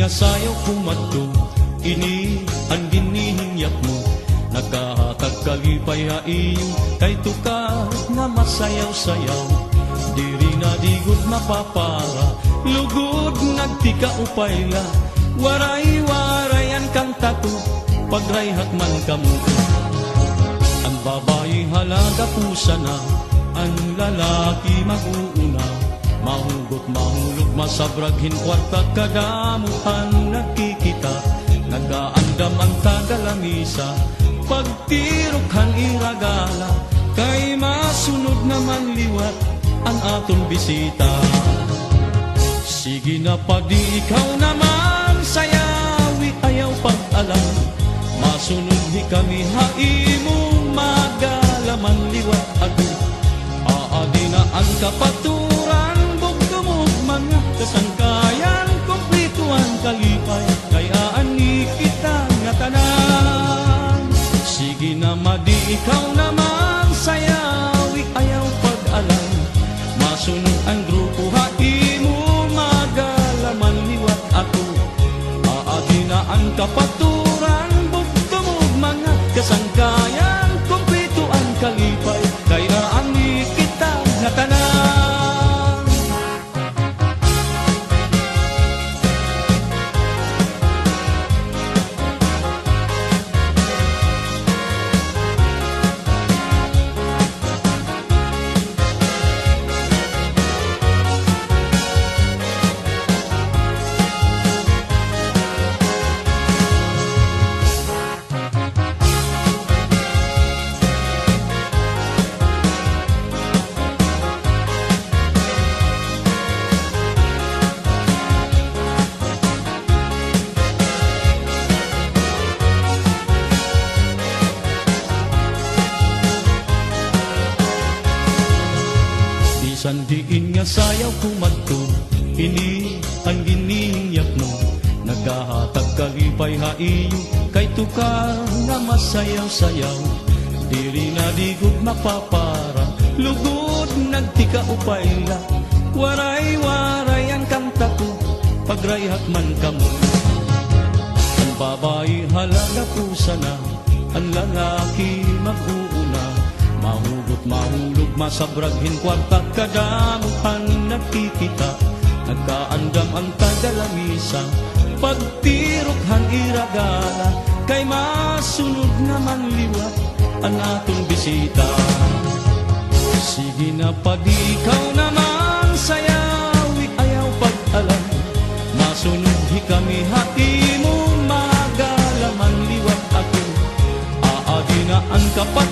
sayaw kumadto, ini ang ginihinyak mo. Nagkahatag kalipay haiyo, kay tukar nga masayaw-sayaw. Diri na digod mapapara, lugod nagtika upayla. Waray-warayan kang tato, pagrayhat man kamo. Ang babae halaga pusa na, ang lalaki mag-uuna. Mahugot mahulog masabraghin kwarta, kadamuhan nakikita. Nagaandam ang tagalamisa, pagtirukhan iragala. Kay masunod naman liwat ang aton bisita. Sige na padi ikaw naman, sayawi ayaw pag-alam. Masunod di kami haimo, magalaman liwat ado. Aadi na ang kapaturan, bugdumog mga kasangkayan. Kumplito ang kalipay, kaya ani kita nga tanan. Sige na madi ikaw naman, sayawi ayaw pag-alam. Masunod ang grupo haimo, magalaman liwat ako. Aadi na ang kapaturan, bugdumog mga kasangkayan. Kumplito ang kalipay, kaya ani kita nga tanan. Sandiin nga sayaw kumadto, ini ang ginihinyak mo. Naghahatag kalipay haiyo, kay tukar nga masayaw-sayaw. Diri na digod mapapara, lugod nagtika upayla. Waray-warayan kang tato, pagrayhat man kamo. Ang babae halaga pusa na, ang lalaki mag-uuna. Mahugot mahulog masabraghin kwarta, kadamuhan nakikita. Nagkaandam ang tagalamisa, pagtirukhan iragala. Kay masunod naman liwat ang atong bisita. Sige na padi ikaw naman, sayawi ayaw pag-alam. Masunod di kami haimo, magalaman liwat ako. Aadi na ang kapat